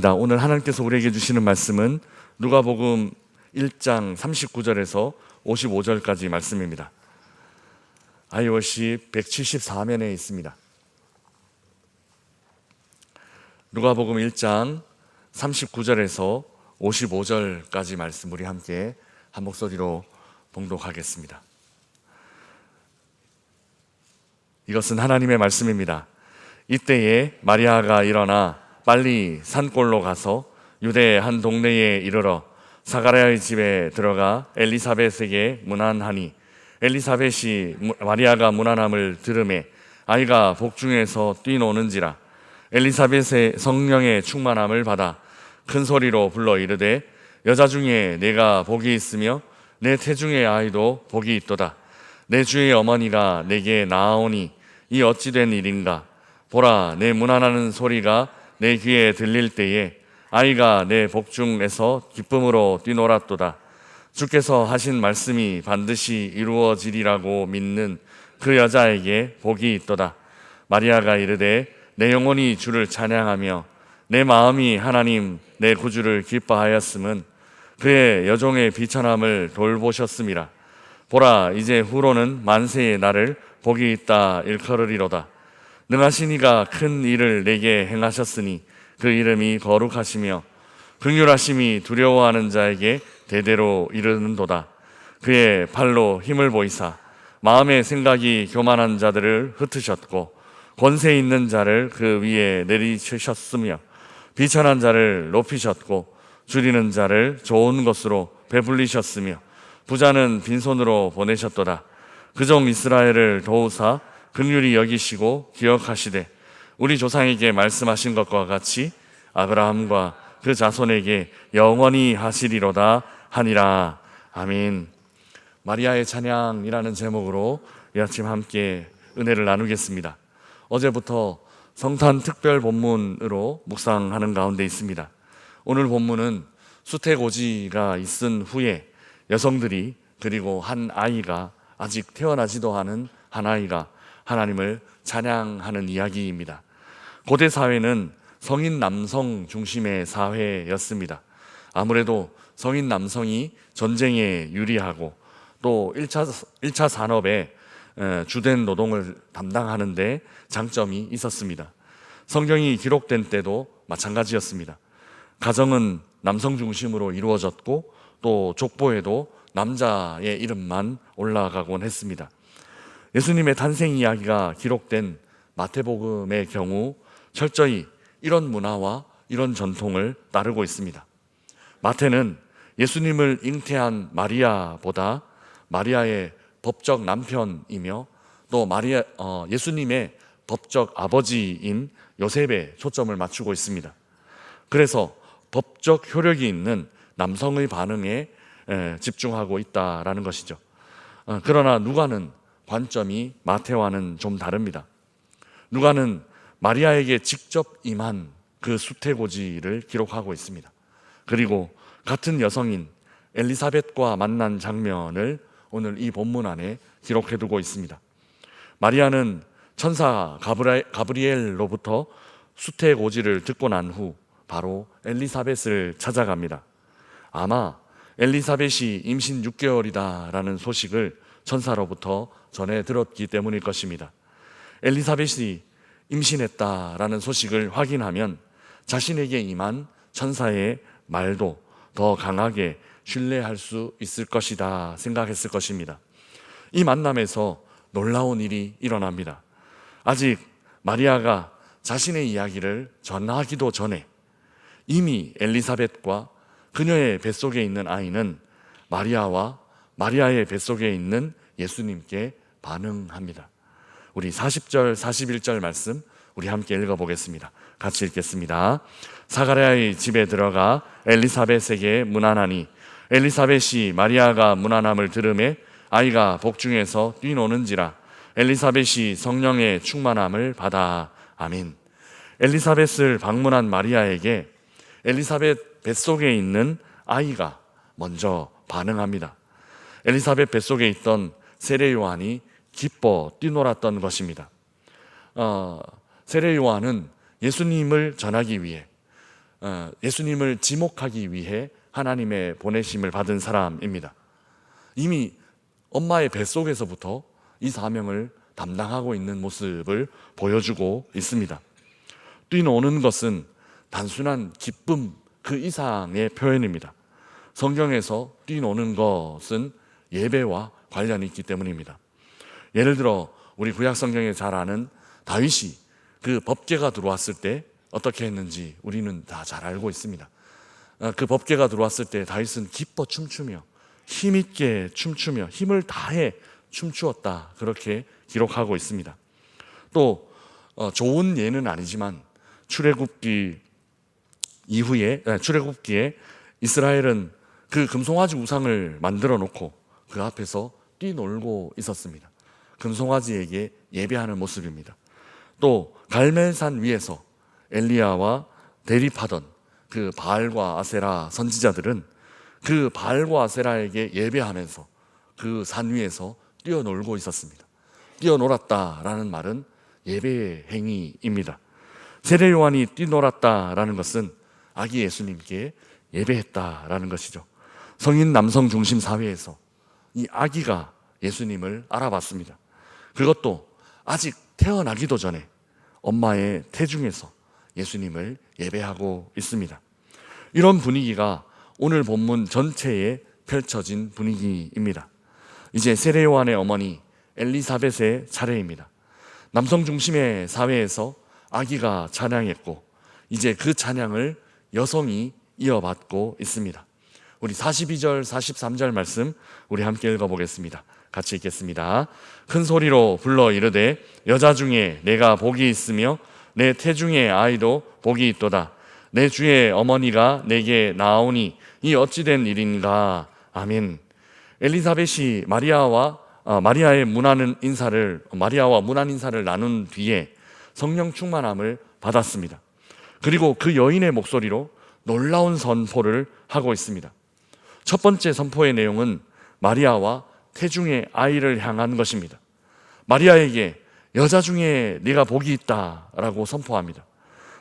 오늘 하나님께서 우리에게 주시는 말씀은 누가복음 1장 39절에서 55절까지 말씀입니다. iOS 174면에 있습니다. 누가복음 1장 39절에서 55절까지 말씀 우리 함께 한 목소리로 봉독하겠습니다. 이것은 하나님의 말씀입니다. 이때에 마리아가 일어나 빨리 산골로 가서 유대의 한 동네에 이르러 사가랴의 집에 들어가 엘리사벳에게 문안하니, 엘리사벳이 마리아가 문안함을 들으매 아이가 복중에서 뛰노는지라. 엘리사벳의 성령의 충만함을 받아 큰 소리로 불러 이르되, 여자 중에 내가 복이 있으며 내 태중의 아이도 복이 있도다. 내 주의 어머니가 내게 나아오니 이 어찌 된 일인가. 보라, 내 문안하는 소리가 내 귀에 들릴 때에 아이가 내 복중에서 기쁨으로 뛰놀았도다. 주께서 하신 말씀이 반드시 이루어지리라고 믿는 그 여자에게 복이 있도다. 마리아가 이르되, 내 영혼이 주를 찬양하며 내 마음이 하나님 내 구주를 기뻐하였음은 그의 여종의 비천함을 돌보셨음이라. 보라, 이제 후로는 만세에 나를 복이 있다 일컬으리로다. 능하신 이가 큰 일을 내게 행하셨으니 그 이름이 거룩하시며 긍휼하심이 두려워하는 자에게 대대로 이르는도다. 그의 팔로 힘을 보이사 마음의 생각이 교만한 자들을 흩으셨고 권세 있는 자를 그 위에 내리치셨으며 비천한 자를 높이셨고 줄이는 자를 좋은 것으로 배불리셨으며 부자는 빈손으로 보내셨도다. 그 종 이스라엘을 도우사 긍휼히 여기시고 기억하시되 우리 조상에게 말씀하신 것과 같이 아브라함과 그 자손에게 영원히 하시리로다 하니라. 아멘. 마리아의 찬양이라는 제목으로 이 아침 함께 은혜를 나누겠습니다. 어제부터 성탄 특별 본문으로 묵상하는 가운데 있습니다. 오늘 본문은 수태고지가 있은 후에 여성들이, 그리고 한 아이가, 아직 태어나지도 않은 한 아이가 하나님을 찬양하는 이야기입니다. 고대 사회는 성인 남성 중심의 사회였습니다. 아무래도 성인 남성이 전쟁에 유리하고 또 1차 산업에 주된 노동을 담당하는 데 장점이 있었습니다. 성경이 기록된 때도 마찬가지였습니다. 가정은 남성 중심으로 이루어졌고 또 족보에도 남자의 이름만 올라가곤 했습니다. 예수님의 탄생 이야기가 기록된 마태복음의 경우 철저히 이런 문화와 이런 전통을 따르고 있습니다. 마태는 예수님을 잉태한 마리아보다 마리아의 법적 남편이며 또 예수님의 법적 아버지인 요셉에 초점을 맞추고 있습니다. 그래서 법적 효력이 있는 남성의 반응에 집중하고 있다라는 것이죠. 그러나 누가는 관점이 마태와는 좀 다릅니다. 누가는 마리아에게 직접 임한 그 수태고지를 기록하고 있습니다. 그리고 같은 여성인 엘리사벳과 만난 장면을 오늘 이 본문 안에 기록해두고 있습니다. 마리아는 천사 가브리엘로부터 수태고지를 듣고 난 후 바로 엘리사벳을 찾아갑니다. 아마 엘리사벳이 임신 6개월이다라는 소식을 천사로부터 전해 들었기 때문일 것입니다. 엘리사벳이 임신했다라는 소식을 확인하면 자신에게 임한 천사의 말도 더 강하게 신뢰할 수 있을 것이다 생각했을 것입니다. 이 만남에서 놀라운 일이 일어납니다. 아직 마리아가 자신의 이야기를 전하기도 전에 이미 엘리사벳과 그녀의 뱃속에 있는 아이는 마리아와 마리아의 뱃속에 있는 예수님께 반응합니다. 우리 40절, 41절 말씀 우리 함께 읽어보겠습니다. 같이 읽겠습니다. 사가랴의 집에 들어가 엘리사벳에게 문안하니, 엘리사벳이 마리아가 문안함을 들으매 아이가 복중에서 뛰노는지라. 엘리사벳이 성령의 충만함을 받아. 아멘. 엘리사벳을 방문한 마리아에게 엘리사벳 뱃속에 있는 아이가 먼저 반응합니다. 엘리사벳 뱃속에 있던 세례 요한이 기뻐 뛰놀았던 것입니다. 세례 요한은 예수님을 전하기 위해 예수님을 지목하기 위해 하나님의 보내심을 받은 사람입니다. 이미 엄마의 뱃속에서부터 이 사명을 담당하고 있는 모습을 보여주고 있습니다. 뛰노는 것은 단순한 기쁨 그 이상의 표현입니다. 성경에서 뛰노는 것은 예배와 관련이 있기 때문입니다. 예를 들어 우리 구약 성경에 잘 아는 다윗이 그 법궤가 들어왔을 때 어떻게 했는지 우리는 다 잘 알고 있습니다. 그 법궤가 들어왔을 때 다윗은 기뻐 춤추며 힘있게 춤추며 힘을 다해 춤추었다, 그렇게 기록하고 있습니다. 또 좋은 예는 아니지만 출애굽기 이후에 출애굽기에 이스라엘은 그 금송아지 우상을 만들어 놓고 그 앞에서 뛰놀고 있었습니다. 금송아지에게 예배하는 모습입니다. 또 갈멜산 위에서 엘리야와 대립하던 그 바알과 아세라 선지자들은 그 바알과 아세라에게 예배하면서 그 산 위에서 뛰어놀고 있었습니다. 뛰어놀았다라는 말은 예배의 행위입니다. 세례 요한이 뛰놀았다라는 것은 아기 예수님께 예배했다라는 것이죠. 성인 남성 중심 사회에서 이 아기가 예수님을 알아봤습니다. 그것도 아직 태어나기도 전에 엄마의 태중에서 예수님을 예배하고 있습니다. 이런 분위기가 오늘 본문 전체에 펼쳐진 분위기입니다. 이제 세례 요한의 어머니 엘리사벳의 차례입니다. 남성 중심의 사회에서 아기가 찬양했고 이제 그 찬양을 여성이 이어받고 있습니다. 우리 42절 43절 말씀 우리 함께 읽어보겠습니다. 같이 읽겠습니다. 큰 소리로 불러 이르되 여자 중에 내가 복이 있으며 내 태중의 아이도 복이 있도다. 내 주의 어머니가 내게 나오니 이 어찌된 일인가. 아멘. 엘리사벳이 마리아와 문안 인사를 나눈 뒤에 성령 충만함을 받았습니다. 그리고 그 여인의 목소리로 놀라운 선포를 하고 있습니다. 첫 번째 선포의 내용은 마리아와 태중의 아이를 향한 것입니다. 마리아에게 여자 중에 네가 복이 있다라고 선포합니다.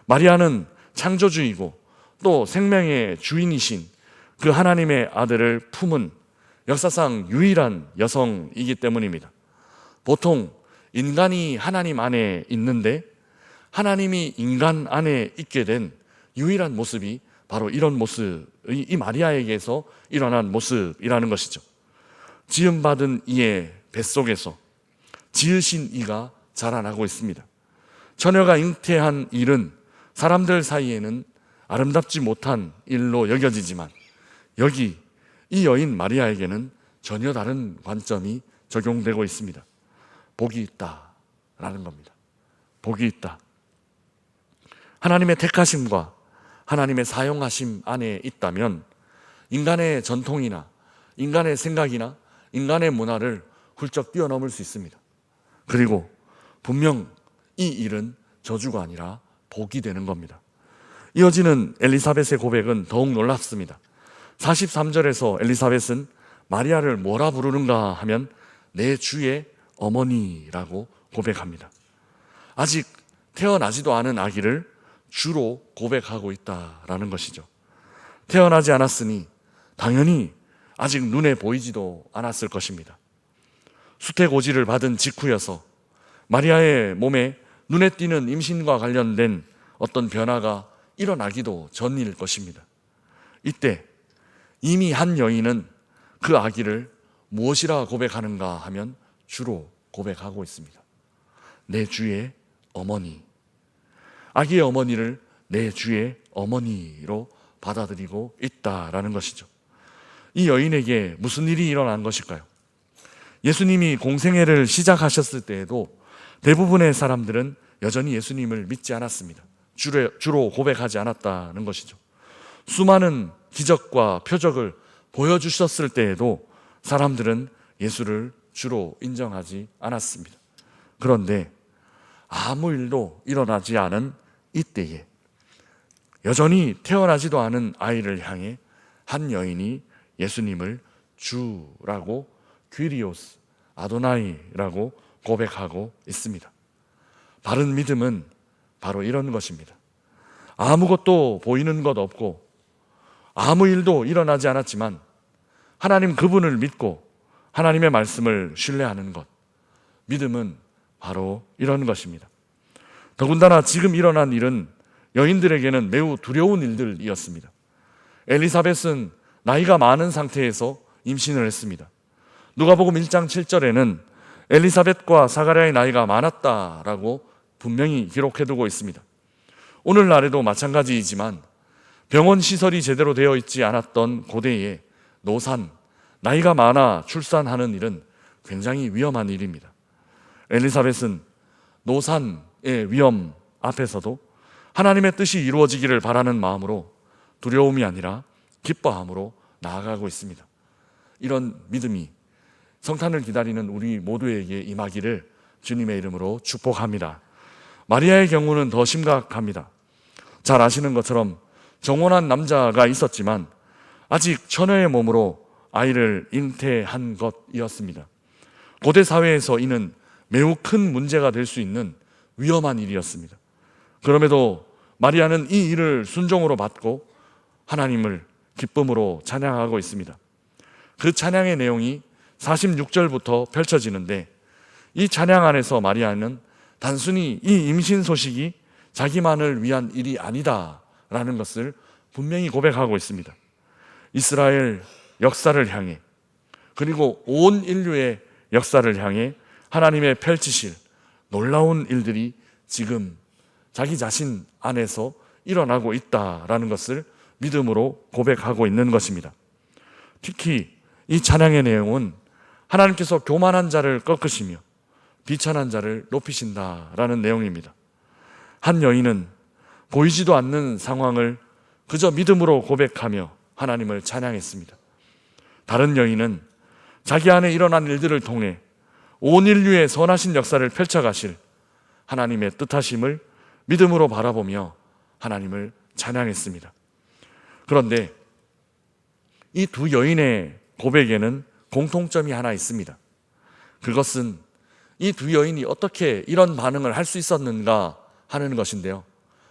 마리아는 창조주이고 또 생명의 주인이신 그 하나님의 아들을 품은 역사상 유일한 여성이기 때문입니다. 보통 인간이 하나님 안에 있는데 하나님이 인간 안에 있게 된 유일한 모습이 바로 이런 모습, 이 마리아에게서 일어난 모습이라는 것이죠. 지음받은 이의 뱃속에서 지으신 이가 자라나고 있습니다. 처녀가 잉태한 일은 사람들 사이에는 아름답지 못한 일로 여겨지지만 여기 이 여인 마리아에게는 전혀 다른 관점이 적용되고 있습니다. 복이 있다라는 겁니다. 복이 있다. 하나님의 택하심과 하나님의 사용하심 안에 있다면 인간의 전통이나 인간의 생각이나 인간의 문화를 훌쩍 뛰어넘을 수 있습니다. 그리고 분명 이 일은 저주가 아니라 복이 되는 겁니다. 이어지는 엘리사벳의 고백은 더욱 놀랍습니다. 43절에서 엘리사벳은 마리아를 뭐라 부르는가 하면 내 주의 어머니라고 고백합니다. 아직 태어나지도 않은 아기를 주로 고백하고 있다라는 것이죠. 태어나지 않았으니 당연히 아직 눈에 보이지도 않았을 것입니다. 수태고지를 받은 직후여서 마리아의 몸에 눈에 띄는 임신과 관련된 어떤 변화가 일어나기도 전일 것입니다. 이때 이미 한 여인은 그 아기를 무엇이라 고백하는가 하면 주로 고백하고 있습니다. 내 주의 어머니. 아기의 어머니를 내 주의 어머니로 받아들이고 있다라는 것이죠. 이 여인에게 무슨 일이 일어난 것일까요? 예수님이 공생애를 시작하셨을 때에도 대부분의 사람들은 여전히 예수님을 믿지 않았습니다. 주로 고백하지 않았다는 것이죠. 수많은 기적과 표적을 보여주셨을 때에도 사람들은 예수를 주로 인정하지 않았습니다. 그런데 아무 일도 일어나지 않은 이때에 여전히 태어나지도 않은 아이를 향해 한 여인이 예수님을 주라고 귀리오스, 아도나이라고 고백하고 있습니다. 바른 믿음은 바로 이런 것입니다. 아무것도 보이는 것 없고 아무 일도 일어나지 않았지만 하나님 그분을 믿고 하나님의 말씀을 신뢰하는 것, 믿음은 바로 이런 것입니다. 더군다나 지금 일어난 일은 여인들에게는 매우 두려운 일들이었습니다. 엘리사벳은 나이가 많은 상태에서 임신을 했습니다. 누가복음 1장 7절에는 엘리사벳과 사가랴의 나이가 많았다라고 분명히 기록해두고 있습니다. 오늘날에도 마찬가지이지만 병원 시설이 제대로 되어 있지 않았던 고대에 노산, 나이가 많아 출산하는 일은 굉장히 위험한 일입니다. 엘리사벳은 노산의 위험 앞에서도 하나님의 뜻이 이루어지기를 바라는 마음으로 두려움이 아니라 기뻐함으로 나아가고 있습니다. 이런 믿음이 성탄을 기다리는 우리 모두에게 임하기를 주님의 이름으로 축복합니다. 마리아의 경우는 더 심각합니다. 잘 아시는 것처럼 정혼한 남자가 있었지만 아직 처녀의 몸으로 아이를 잉태한 것이었습니다. 고대 사회에서 이는 매우 큰 문제가 될 수 있는 위험한 일이었습니다. 그럼에도 마리아는 이 일을 순종으로 받고 하나님을 기쁨으로 찬양하고 있습니다. 그 찬양의 내용이 46절부터 펼쳐지는데 이 찬양 안에서 마리아는 단순히 이 임신 소식이 자기만을 위한 일이 아니다라는 것을 분명히 고백하고 있습니다. 이스라엘 역사를 향해 그리고 온 인류의 역사를 향해 하나님의 펼치실 놀라운 일들이 지금 자기 자신 안에서 일어나고 있다라는 것을 믿음으로 고백하고 있는 것입니다. 특히 이 찬양의 내용은 하나님께서 교만한 자를 꺾으시며 비천한 자를 높이신다라는 내용입니다. 한 여인은 보이지도 않는 상황을 그저 믿음으로 고백하며 하나님을 찬양했습니다. 다른 여인은 자기 안에 일어난 일들을 통해 온 인류의 선하신 역사를 펼쳐가실 하나님의 뜻하심을 믿음으로 바라보며 하나님을 찬양했습니다. 그런데 이 두 여인의 고백에는 공통점이 하나 있습니다. 그것은 이 두 여인이 어떻게 이런 반응을 할 수 있었는가 하는 것인데요.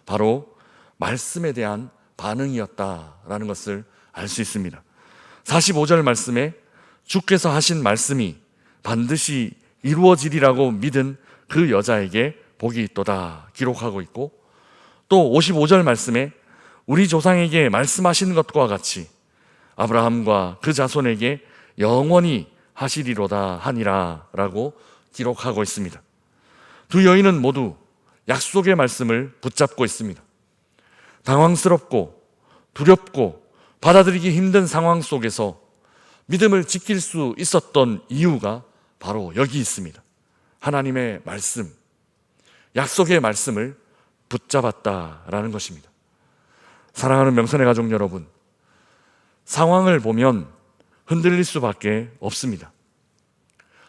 바로 말씀에 대한 반응이었다라는 것을 알 수 있습니다. 45절 말씀에 주께서 하신 말씀이 반드시 이루어지리라고 믿은 그 여자에게 복이 있도다 기록하고 있고, 또 55절 말씀에 우리 조상에게 말씀하신 것과 같이 아브라함과 그 자손에게 영원히 하시리로다 하니라 라고 기록하고 있습니다. 두 여인은 모두 약속의 말씀을 붙잡고 있습니다. 당황스럽고 두렵고 받아들이기 힘든 상황 속에서 믿음을 지킬 수 있었던 이유가 바로 여기 있습니다. 하나님의 말씀, 약속의 말씀을 붙잡았다라는 것입니다. 사랑하는 명선의 가족 여러분, 상황을 보면 흔들릴 수밖에 없습니다.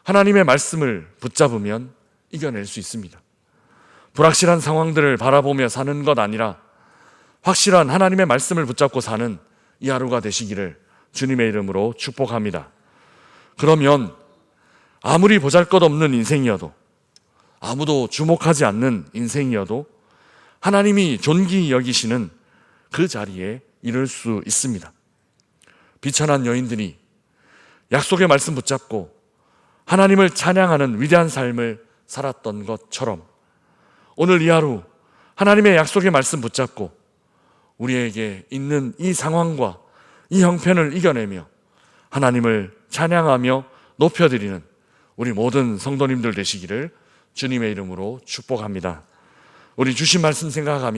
하나님의 말씀을 붙잡으면 이겨낼 수 있습니다. 불확실한 상황들을 바라보며 사는 것 아니라 확실한 하나님의 말씀을 붙잡고 사는 이 하루가 되시기를 주님의 이름으로 축복합니다. 그러면 아무리 보잘것없는 인생이어도, 아무도 주목하지 않는 인생이어도 하나님이 존귀히 여기시는 그 자리에 이를 수 있습니다. 비천한 여인들이 약속의 말씀 붙잡고 하나님을 찬양하는 위대한 삶을 살았던 것처럼 오늘 이 하루 하나님의 약속의 말씀 붙잡고 우리에게 있는 이 상황과 이 형편을 이겨내며 하나님을 찬양하며 높여드리는 우리 모든 성도님들 되시기를 주님의 이름으로 축복합니다. 우리 주신 말씀 생각하며